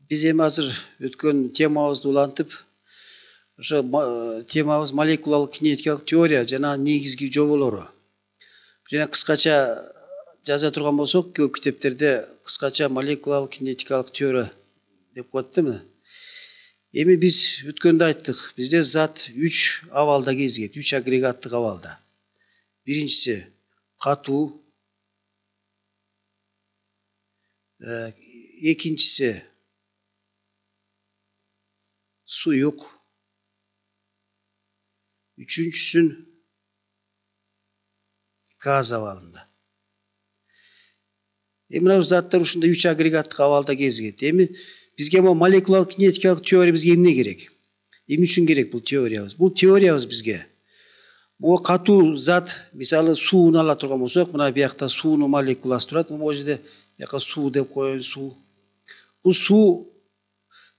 Biz эми азыр өткөн темабызды улантып, ошо темабыз молекулалык кинетикалык теория жана негизги жоболору. Жана кыскача жаза турган болсок, көп китептерде кыскача молекулалык кинетикалык теория деп коет да. Эми биз өткөндө айттык, бизде зат 3 абалда кезигет, 3 агрегаттык абалда. Биринчиси катуу, экинчиси суюк, үчүнчүсүн газ абалында. Эми мына заттар ушундай 3 агрегаттык абалда кезигет. Эми бизге бул молекулалык кинетикалык теория бизге эмне керек? Эмне үчүн керек бул теориябыз? Бул теориябыз бизге бул катуу зат, мисалы сууну ала турган болсок, мына биякта суунун молекуласы турат. Могу жерде бияка суу деп коелу, суу. Бул суу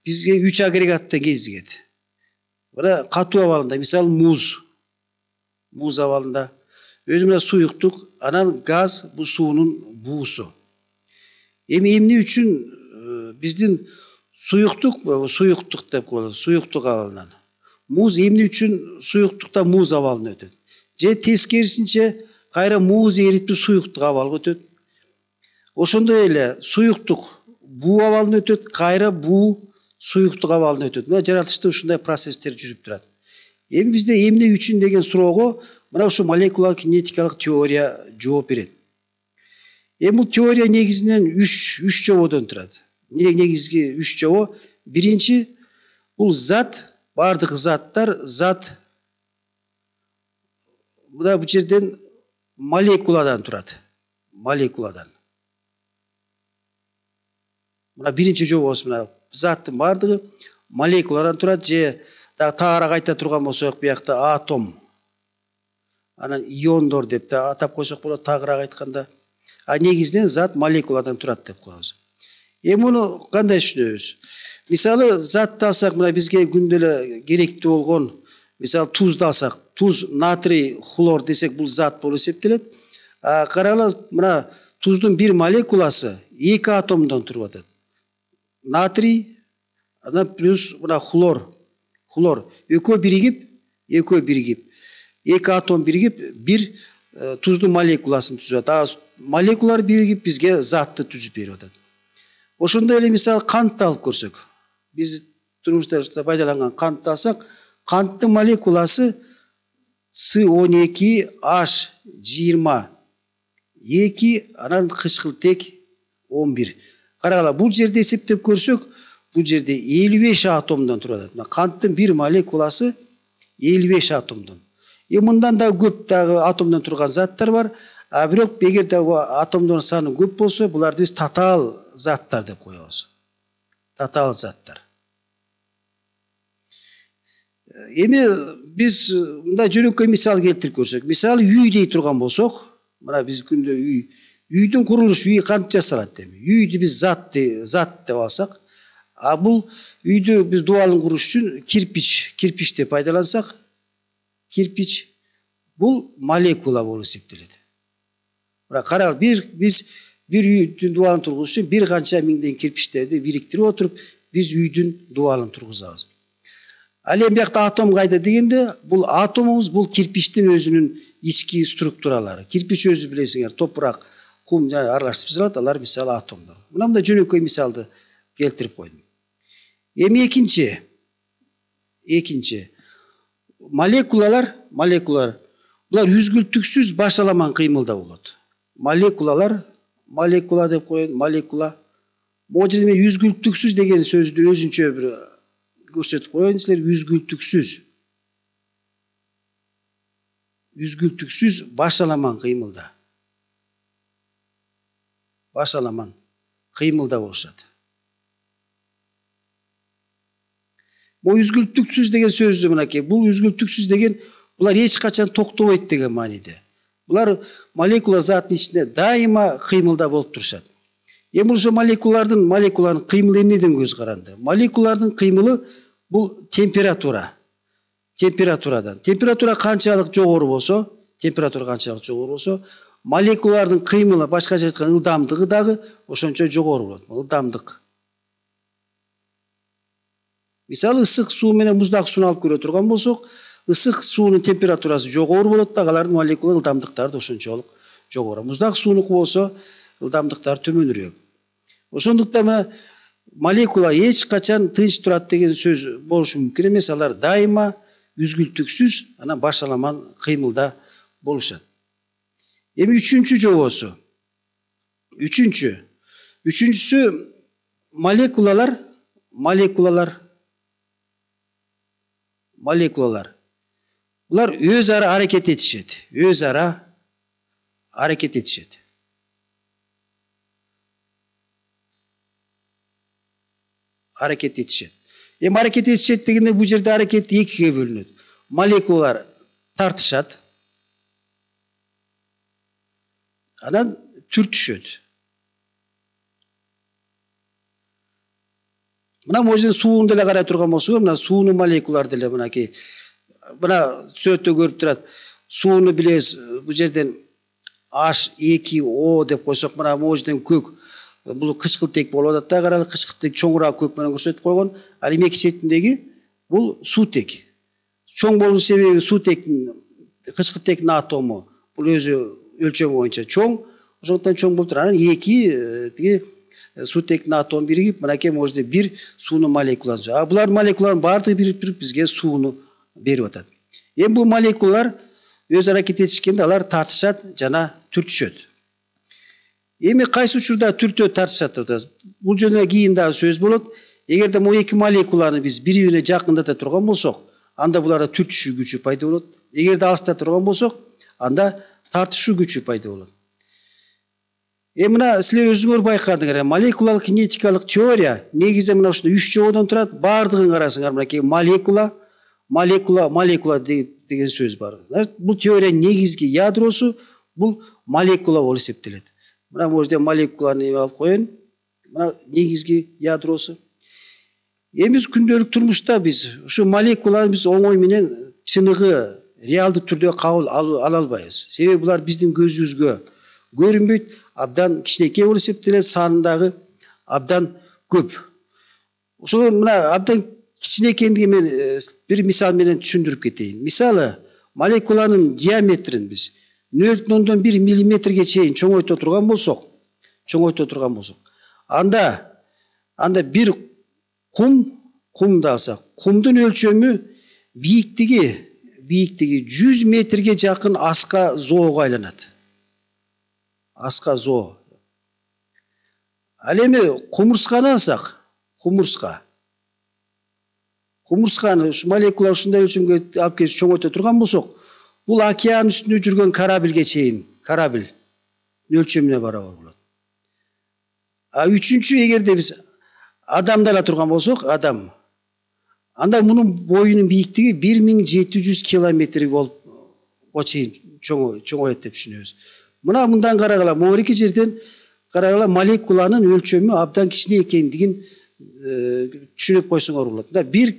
бизге 3 агрегатта кезигет. Мына катуу абалында, мисалы муз абалында, өзү мына суюктук, анан газ бул суунун буусу. Эми эмне үчүн биздин суюктук деп коелу, суюктук абалынан. Муз эмне үчүн суюктукта муз абалына өтөт? Же тескерисинче кайра муз эрип суюктук абалга өтөт. Ошондой эле суюктук буу абалына өтөт, кайра буу суюктук абалына өтөт. Мына жаратылышта ушундай процесстер жүрүп турат. Эми бизде эмне үчүн деген суроого мына ушу молекулалык кинетикалык теория жооп берет. Эми бул теория негизинен 3 жободон турат. Негизги 3 жобо. Биринчи бул зат, бардык заттар, мына бул жерден молекуладан турат. Молекуладан. Мына биринчи жобобуз мына заттын бардыгы молекуладан турат, же тагыраак айта турган болсок, биякта атом, анан иондор деп да атап койсок болот тагыраак айтканда. А негизинен зат молекуладан турат деп коебуз. Эми муну кандай түшүнөбүз? Мисалы затты алсак, мына бизге күндө эле керектүү болгон, мисалы тузду алсак, туз натрий хлор десек, бул зат болуп эсептелет. Карагыла, мына туздун бир молекуласы 2 атомдон туруп атат. Натрий, анан плюс мына хлор. Экөө биригип, 2 атом биригип, бир туздун молекуласын түзүп атат. Молекулалар биригип бизге затты түзүп берип атат. Ошондой эле мисалы кантты алып көрсөк, биз турмушта пайдаланган кантты алсак, канттын молекуласы С12H20, 2, анан кычкыл тек 11. Карагыла, бул жерде эсептеп көрсөк, бул жерде 55 атомдон туруп атат. Канттын бир молекуласы 55 атомдон. Мындан да көп дагы атомдон турган заттар бар. Бирок эгер да атомдордун саны көп болсо, буларды биз татаал заттар деп коебуз. Татаал заттар. Эми биз мындай жөнөкөй мисал келтирип көрсөк, мисалы үй дей турган болсок, мына биз күндө үйдүн курулушу, үй кантип жасалат эми? Үйдү биз зат деп алсак, бул үйдү биз дубалын куруш үчүн кирпич деп пайдалансак, кирпич бул молекула болуп эсептелет. Мына карагыла, биз бир үйдүн дубалын тургузуш үчүн бир канча миңдеген кирпичтерди бириктирип отуруп, биз үйдүн дубалын тургузабыз. Ал эми биякта атом кайда дегенде, бул атомубуз бул кирпичтин өзүнүн ички структуралары. Кирпич өзү билесиңер, топурак, кум жана аралашып жасалат, алар мисалы атомдор. Мындай жөнөкөй мисалды келтирип койдум. Эми экинчи молекулалар булар үзгүлтүксүз башаламан кыймылда болот. Молекула деп коет, молекула. Могу жерде мен үзгүлтүксүз деген сөздү өзүнчө бир көрсөтүп коеюн силер. Үзгүлтүксүз башаламан кыймылда. Башаламан кыймылда болушат. Бул үзгүлтүксүз деген сөздү мынакей, бул үзгүлтүксүз деген булар эч качан токтобойт деген мааниде. Булар молекула заттын ичинде дайыма кыймылда болуп турушат. Эми ошо молекуланын кыймылы эмнеден көз каранды? Молекулалардын кыймылы бул температурадан. Температура канчалык жогору болсо, молекулалардын кыймылы, башкача айтканда ылдамдыгы дагы ошончо жогору болот. Ылдамдык. Мисалы ысык суу менен муздак сууну алып көрө турган болсок, ысык суунун температурасы жогору болот да, алардын молекула ылдамдыктары да ошончолук жогору. Муздак суунуку болсо ылдамдыктары төмөнүрөөк. Ошондуктан молекула эч качан тынч турат деген сөз болушу мүмкүн эмес. Алар дайыма үзгүлтүксүз анан башаламан кыймылда болушат. Эми үчүнчү жобосу. Үчүнчүсү молекулалар. Булар өз ара аракет этишет. Эми аракет этишет дегенде бул жерде аракет экиге бөлүнөт. Молекулалар тартышат. Анан түртүшөт. Мына могу жерден сууну деле карай турган болсок, мына суунун молекулалары деле мынакей мына сүрөттө көрүп турат. Сууну билебиз, бул жерден H2O деп койсок, мына могу жерден көк. Бул кычкылтек болуп атат да, каралы кычкылтек чоңураак көк менен көрсөтүп койгон. Ал эми эки четиндеги бул суутек. Чоң болуунун себеби суутектин кычкылтектин атому бул өзү өлчөмү боюнча чоң. Ошондуктан чоң болуп турат. Анан эки тиги суутектин атому биригип, мынакей могу жерде бир суунун молекуласы. А булардын молекулаларынын баардыгы бирип бизге сууну берип атат. Эми бул молекулалар өз аракет этишкенде алар тартышат жана түртүшөт. Эми кайсы учурда түртөт, тартышат деп атабыз. Бул жөнүндө кийин дагы сөз болот. Эгерде могу эки молекуланы биз бири-бирине жакындата турган болсок, анда буларда түртүшүү күчү пайда болот. Эгерде алыстата турган болсок, анда тартышуу күчү пайда болот. Эми мына силер өзүңөр байкадыңар, молекулалык кинетикалык теория негизи мына ушундай 3 жободон турат. Бардыгын карасаңар, мынакей молекула деген сөз бар. Бул теориянын негизги ядросу бул молекула болуп эсептелет. Мына могу жерде молекуланы эме алып коеюн. Мына негизги ядросу. Эми биз күндөлүк турмушта биз ушу молекуланы биз оңой менен чыныгы реалдуу түрдө кабыл ала албайбыз. Себеби булар биздин көзүбүзгө көрүнбөйт, абдан кичинекей болуп эсептелет, саны дагы абдан көп. Ошол мына абдан кичинекендиги мен бир мисал менен түшүндүрүп кетейин. Мисалы, молекуланын диаметрин биз 0,1 миллиметрге чейин чоңойто турган болсок, анда бир кумду алсак, кумдун өлчөмү бийиктиги 100 метрге жакын аска зоого айланат. Ал эми кумурсканы алсак, кумурсканы ушу молекула ушундай өлчөмгө алып келип чоңойто турган болсок, бул океан үстүндө жүргөн корабльге чейин, корабль өлчөмүнө барабар болот. А үчүнчү, эгерде биз адамды ала турган болсок, анда мунун боюнун бийиктиги 1700 километр болуп чейин чоңоет деп түшүнөбүз. Мына мындан карагыла, могу эки жерден карагыла молекуланын өлчөмү абдан кичине экендигин түшүнүп койсоңор болот. Бир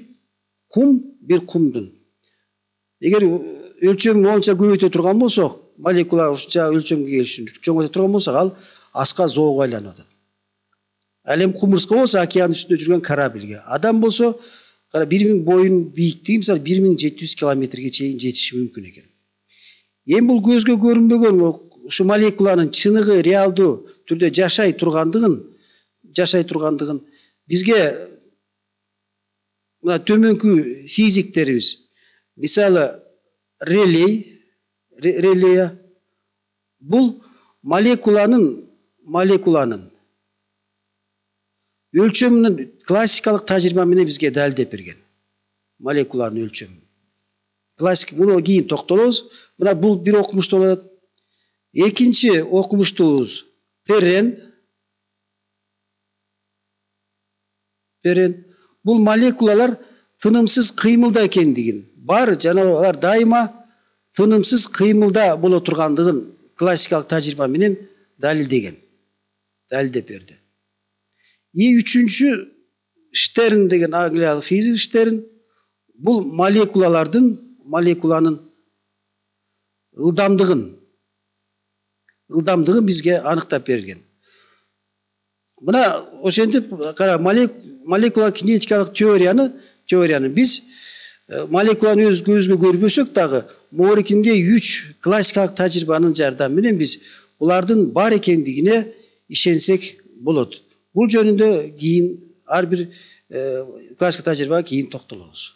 кумдун эгер өлчөмүн онча көбөйтө турган болсок, молекула ушунча өлчөмгө келишин чоңойто турган болсок, ал аска зоого айланып атат. Ал эми кумурска болсо океан үстүндө жүргөн корабльге, адам болсо боюнун бийиктиги мисалы 1700 километрге чейин жетиши мүмкүн экен. Эми бул көзгө көрүнбөгөн ушу молекуланын чыныгы реалдуу түрдө жашай тургандыгын бизге мына төмөнкү физиктерибиз, мисалы Релея, бул молекуланын өлчөмүнүн классикалык тажрыйба менен бизге далилдеп берген. Молекуланын өлчөмү. Классик, муну кийин токтолобуз. Мына бул бир окумуштуу болот. Экинчи окумуштуубуз Перрен. Бул молекулалар тынымсыз кыймылда экендигин, жана алар дайыма тынымсыз кыймылда боло тургандыгын классикалык тажрыйба менен далилдеп берди. Үчүнчү Штерн деген англиялык физик Штерн бул молекуланын ылдамдыгын бизге аныктап берген. Мына ошентип молекула кинетикалык teorияны biz молекуланы көзгө көрбөсөк дагы могорикинде 3 классикалык тажрыйбанын жардамы менен биз булардын бар экендигине ишенсек болот. Бул жөнүндө кийин ар бир классикалык тажрыйбага кийин токтолобуз.